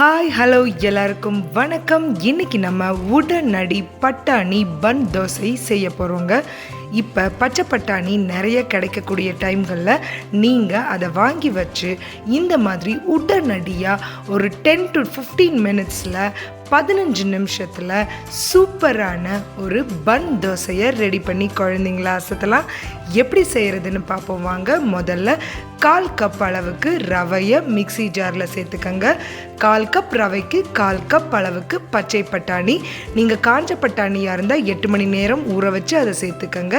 Hi hello எல்லாருக்கும் வணக்கம். இன்றைக்கி நம்ம உடனடி பட்டாணி பன் தோசை செய்ய போகிறோங்க. இப்போ பச்சை பட்டாணி நிறைய கிடைக்கக்கூடிய டைம்களில் நீங்கள் அதை வாங்கி வச்சு இந்த மாதிரி உடனடியாக ஒரு 10 to 15 மினிட்ஸில் 15 நிமிஷத்தில் சூப்பரான ஒரு பன் தோசையை ரெடி பண்ணி குழந்தைங்கள அசத்தலாம். எப்படி செய்கிறதுன்னு பார்ப்போம் வாங்க. முதல்ல 1/4 கப் அளவுக்கு ரவையை மிக்ஸி ஜாரில் சேர்த்துக்கங்க. 1/4 கப் ரவைக்கு 1/4 கப் அளவுக்கு பச்சை பட்டாணி. நீங்கள் காஞ்ச பட்டாணியாக இருந்தால் 8 மணி நேரம் ஊற வச்சு அதை சேர்த்துக்கங்க.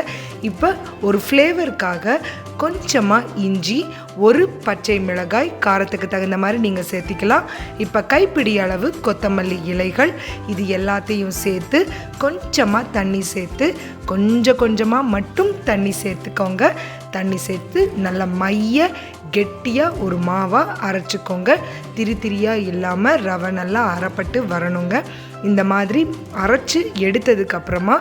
இப்போ ஒரு ஃப்ளேவருக்காக கொஞ்சமாக இஞ்சி, ஒரு பச்சை மிளகாய், காரத்துக்கு தகுந்த மாதிரி நீங்கள் சேர்த்திக்கலாம். இப்போ கைப்பிடி அளவு கொத்தமல்லி இலைகள், இது எல்லாத்தையும் சேர்த்து கொஞ்சமாக தண்ணி சேர்த்து கொஞ்சமாக மட்டும் தண்ணி சேர்த்துக்கோங்க. தண்ணி சேர்த்து நல்லா மைய கெட்டியாக ஒரு மாவாக அரைச்சிக்கோங்க. திரியாக இல்லாமல் ரவை நல்லா அரைப்பட்டு வரணுங்க. இந்த மாதிரி அரைச்சி எடுத்ததுக்கப்புறமா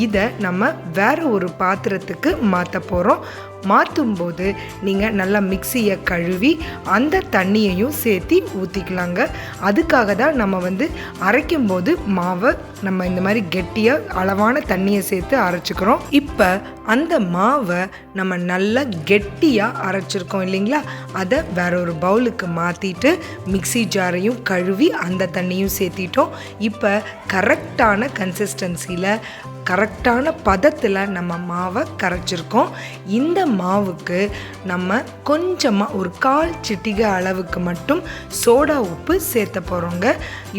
இதை நம்ம வேறு ஒரு பாத்திரத்துக்கு மாற்ற போகிறோம். மாற்றும்போது நீங்கள் நல்லா மிக்சியை கழுவி அந்த தண்ணியையும் சேர்த்து ஊற்றிக்கலாங்க. அதுக்காக தான் நம்ம அரைக்கும்போது மாவை நம்ம இந்த மாதிரி கெட்டியாக அளவான தண்ணியை சேர்த்து அரைச்சிக்கிறோம். இப்போ அந்த மாவை நம்ம நல்லா கெட்டியாக அரைச்சிருக்கோம் இல்லைங்களா, அதை வேற ஒரு பவுலுக்கு மாற்றிட்டு மிக்ஸி ஜாரையும் கழுவி அந்த தண்ணியும் சேர்த்திட்டோம். இப்போ கரெக்டான கன்சிஸ்டன்சியில் கரெக்டான பதத்தில் நம்ம மாவை கரைச்சிருக்கோம். இந்த மாவுக்கு நம்ம கொஞ்சமாக ஒரு 1/4 சிட்டிகை அளவுக்கு மட்டும் சோடா உப்பு சேர்த்த போகிறோங்க.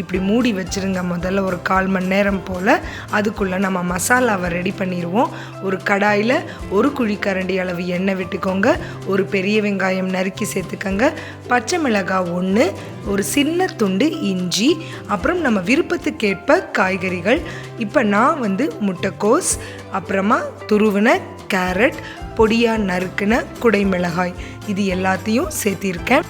இப்படி மூடி வச்சுருங்க முதல்ல ஒரு 1/4 மணி நேரம் போல். அதுக்குள்ளே நம்ம மசாலாவை ரெடி பண்ணிடுவோம். ஒரு கடாயில் 1 குழிக்கரண்டி அளவு எண்ணெய் விட்டுக்கோங்க. ஒரு பெரிய வெங்காயம் நறுக்கி சேர்த்துக்கோங்க. பச்சை மிளகாய் 1, ஒரு சின்ன துண்டு இஞ்சி, அப்புறம் நம்ம விருப்பத்துக்கேற்ப காய்கறிகள். இப்போ நான் முட்டைக்கோஸ், அப்புறமா துருவின கேரட், பொடியாக நறுக்கின குடைமிளகாய், இது எல்லாத்தையும் சேர்த்திருக்கேன்.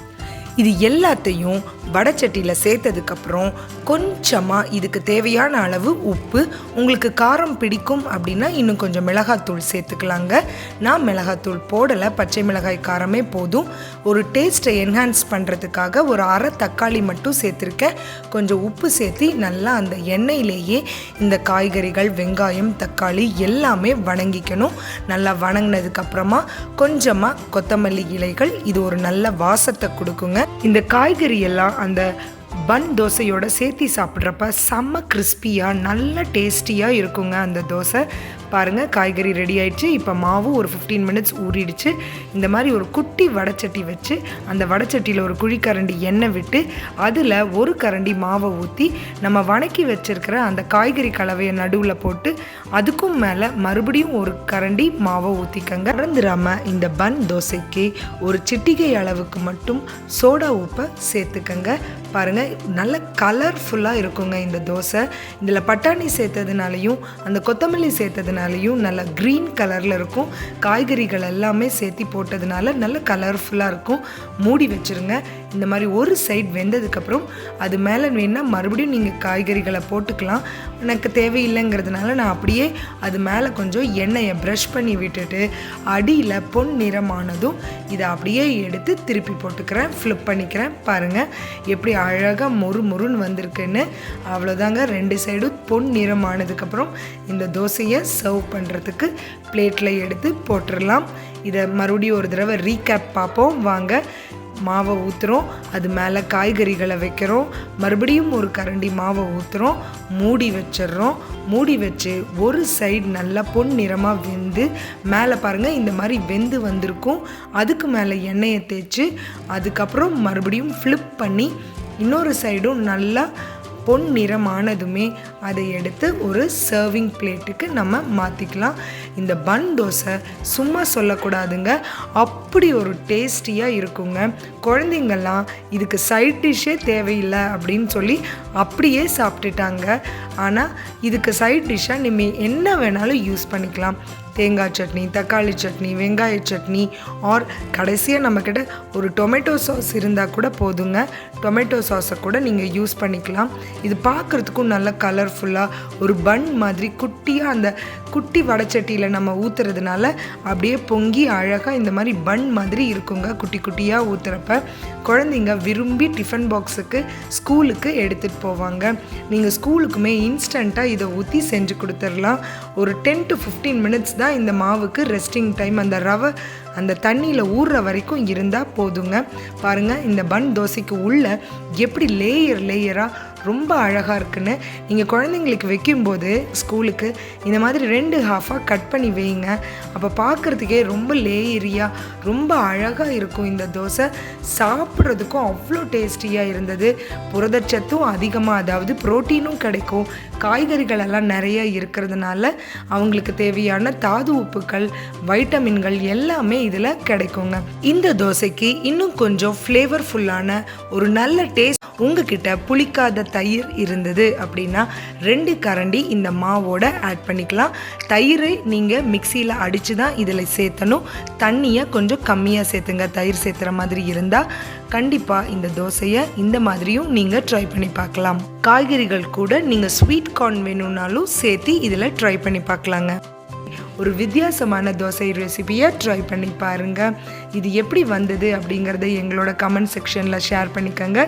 இது எல்லாத்தையும் வடைச்சட்டியில் சேர்த்ததுக்கப்புறம் கொஞ்சமாக இதுக்கு தேவையான அளவு உப்பு, உங்களுக்கு காரம் பிடிக்கும் அப்படின்னா இன்னும் கொஞ்சம் மிளகாத்தூள் சேர்த்துக்கலாங்க. நான் மிளகாத்தூள் போடலை, பச்சை மிளகாய் காரமே போதும். ஒரு டேஸ்ட்டை என்ஹான்ஸ் பண்ணுறதுக்காக ஒரு அரை தக்காளி மட்டும் சேர்த்துருக்கேன். கொஞ்சம் உப்பு சேர்த்து நல்லா அந்த எண்ணெயிலேயே இந்த காய்கறிகள், வெங்காயம், தக்காளி எல்லாமே வணங்கிக்கணும். நல்லா வணங்கினதுக்கப்புறமா கொஞ்சமாக கொத்தமல்லி இலைகள், இது ஒரு நல்ல வாசத்தை கொடுக்குங்க. இந்த காய்கறி எல்லாம் அந்த பன் தோசையோட சேர்த்தி சாப்பிட்றப்ப செம்ம கிறிஸ்பியாக நல்ல டேஸ்டியாக இருக்குங்க அந்த தோசை. பாருங்கள், காய்கறி ரெடி ஆயிடுச்சு. இப்போ மாவு ஒரு 15 மினிட்ஸ் ஊறிடுச்சு. இந்த மாதிரி ஒரு குட்டி வடைச்சட்டி வச்சு அந்த வடைச்சட்டியில் ஒரு குழிக்கரண்டி எண்ணெய் விட்டு அதில் ஒரு கரண்டி மாவை ஊற்றி நம்ம வணக்கி வச்சுருக்கிற அந்த காய்கறி கலவையை நடுவில் போட்டு அதுக்கும் மேலே மறுபடியும் ஒரு கரண்டி மாவை ஊற்றிக்கங்க. மறந்துடாமல் இந்த பன் தோசைக்கு ஒரு சிட்டிகை அளவுக்கு மட்டும் சோடா உப்பை சேர்த்துக்கங்க. பாருங்கள், நல்ல கலர்ஃபுல்லாக இருக்குங்க இந்த தோசை. இதில் பட்டாணி சேர்த்ததுனாலையும் அந்த கொத்தமல்லி சேர்த்ததுனாலையும் நல்ல க்ரீன் கலரில் இருக்கும். காய்கறிகள் எல்லாமே சேர்த்தி போட்டதுனால நல்ல கலர்ஃபுல்லாக இருக்கும். மூடி வச்சுருங்க. இந்த மாதிரி ஒரு சைடு வெந்ததுக்கப்புறம் அது மேலே வேணால் மறுபடியும் நீங்கள் காய்கறிகளை போட்டுக்கலாம். எனக்கு தேவையில்லைங்கிறதுனால நான் அப்படியே அது மேலே கொஞ்சம் எண்ணெயை ப்ரஷ் பண்ணி விட்டுட்டு அடியில் பொன் நிறமானதும் இதை அப்படியே எடுத்து திருப்பி போட்டுக்கிறேன், ஃப்ளிப் பண்ணிக்கிறேன். பாருங்கள் எப்படி அழகாக மொறுன்னு வந்திருக்குன்னு. அவ்வளோதாங்க. 2 சைடும் பொன் நிறமானதுக்கப்புறம் இந்த தோசையை சர்வ் பண்ணுறதுக்கு பிளேட்டில் எடுத்து போட்டுடலாம். இதை மறுபடியும் ஒரு தடவை ரீகேப் பார்ப்போம் வாங்க. மாவை ஊற்றுறோம், அது மேலே காய்கறிகளை வைக்கிறோம், மறுபடியும் ஒரு கரண்டி மாவை ஊற்றுறோம், மூடி வச்சிடுறோம். மூடி வச்சு ஒரு சைடு நல்லா பொன் நிறமாக வெந்து மேலே பாருங்கள் இந்த மாதிரி வெந்து வந்திருக்கும். அதுக்கு மேலே எண்ணெயை தேய்ச்சி அதுக்கப்புறம் மறுபடியும் ஃப்ளிப் பண்ணி இன்னொரு சைடும் நல்லா பொன் நிறமானதுமே அதை எடுத்து ஒரு சர்விங் பிளேட்டுக்கு நம்ம மாற்றிக்கலாம். இந்த பன் தோசை சும்மா சொல்லக்கூடாதுங்க, அப்படி ஒரு டேஸ்டியாக இருக்குங்க. குழந்தைங்கள்லாம் இதுக்கு சைட் டிஷ்ஷே தேவையில்லை அப்படின்னு சொல்லி அப்படியே சாப்பிட்டுட்டாங்க. ஆனால் இதுக்கு சைட் டிஷ்ஷாக நம்ம என்ன வேணாலும் யூஸ் பண்ணிக்கலாம். தேங்காய் சட்னி, தக்காளி சட்னி, வெங்காய சட்னி ஆர் கடைசியாக நம்மக்கிட்ட ஒரு டொமேட்டோ சாஸ் இருந்தால் கூட போதுங்க. டொமேட்டோ சாஸை கூட நீங்கள் யூஸ் பண்ணிக்கலாம். இது பார்க்குறதுக்கும் நல்ல கலர்ஃபுல்லாக ஒரு பன் மாதிரி குட்டியாக அந்த குட்டி வடைச்சட்டியில் நம்ம ஊற்றுறதுனால அப்படியே பொங்கி அழகாக இந்த மாதிரி பன் மாதிரி இருக்குங்க. குட்டி குட்டியாக ஊற்றுறப்ப குழந்தைங்க விரும்பி டிஃபன் பாக்ஸுக்கு ஸ்கூலுக்கு எடுத்துகிட்டு போவாங்க. நீங்கள் ஸ்கூலுக்குமே இன்ஸ்டண்ட்டாக இதை ஊற்றி செஞ்சு கொடுத்துடலாம். ஒரு 10 to 15 minutes தான் இந்த மாவுக்கு ரெஸ்டிங் டைம். அந்த ரவை அந்த தண்ணியில் ஊறுற வரைக்கும் இருந்தால் போதுங்க. பாருங்கள் இந்த பன் தோசைக்கு உள்ள எப்படி லேயராக ரொம்ப அழகாக இருக்குன்னு. நீங்கள் குழந்தைங்களுக்கு வைக்கும்போது ஸ்கூலுக்கு இந்த மாதிரி 2 ஹாஃபாக கட் பண்ணி வைங்க. அப்போ பார்க்குறதுக்கே ரொம்ப லேயரியாக ரொம்ப அழகாக இருக்கும். இந்த தோசை சாப்பிட்றதுக்கும் அவ்வளோ டேஸ்டியாக இருந்தது. புரதச்சத்தும் அதிகமாக, அதாவது புரோட்டீனும் கிடைக்கும். காய்கறிகள் எல்லாம் நிறைய இருக்கிறதுனால அவங்களுக்கு தேவையான தாது உப்புக்கள், வைட்டமின்கள் எல்லாமே இதில் கிடைக்குங்க. இந்த தோசைக்கு இன்னும் கொஞ்சம் ஃப்ளேவர்ஃபுல்லான ஒரு நல்ல டேஸ்ட் உங்ககிட்ட புளிக்காத தயிர் இருந்தது அப்படின்னா 2 கரண்டி இந்த மாவோட ஆட் பண்ணிக்கலாம். தயிரை நீங்கள் மிக்சியில் அடித்து தான் இதில் சேர்த்தணும். தண்ணியை கொஞ்சம் கம்மியாக சேர்த்துங்க. தயிர் சேர்த்துற மாதிரி இருந்தால் கண்டிப்பாக இந்த தோசையை இந்த மாதிரியும் நீங்கள் ட்ரை பண்ணி பார்க்கலாம். காய்கறிகள் கூட நீங்கள் ஸ்வீட் கார்ன் வேணும்னாலும் சேர்த்து இதில் ட்ரை பண்ணி பார்க்கலாங்க. ஒரு வித்தியாசமான தோசை ரெசிபியை ட்ரை பண்ணி பாருங்கள். இது எப்படி வந்தது அப்படிங்கிறத எங்களோட கமெண்ட் செக்ஷனில் ஷேர் பண்ணிக்கோங்க.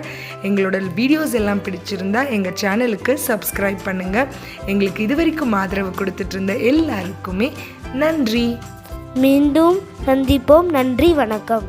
எங்களோட வீடியோஸ் எல்லாம் பிடிச்சிருந்தா எங்கள் சேனலுக்கு சப்ஸ்கிரைப் பண்ணுங்கள். எங்களுக்கு இதுவரைக்கும் ஆதரவு கொடுத்துட்டு இருந்த எல்லாருக்குமே நன்றி. மீண்டும் சந்திப்போம். நன்றி, வணக்கம்.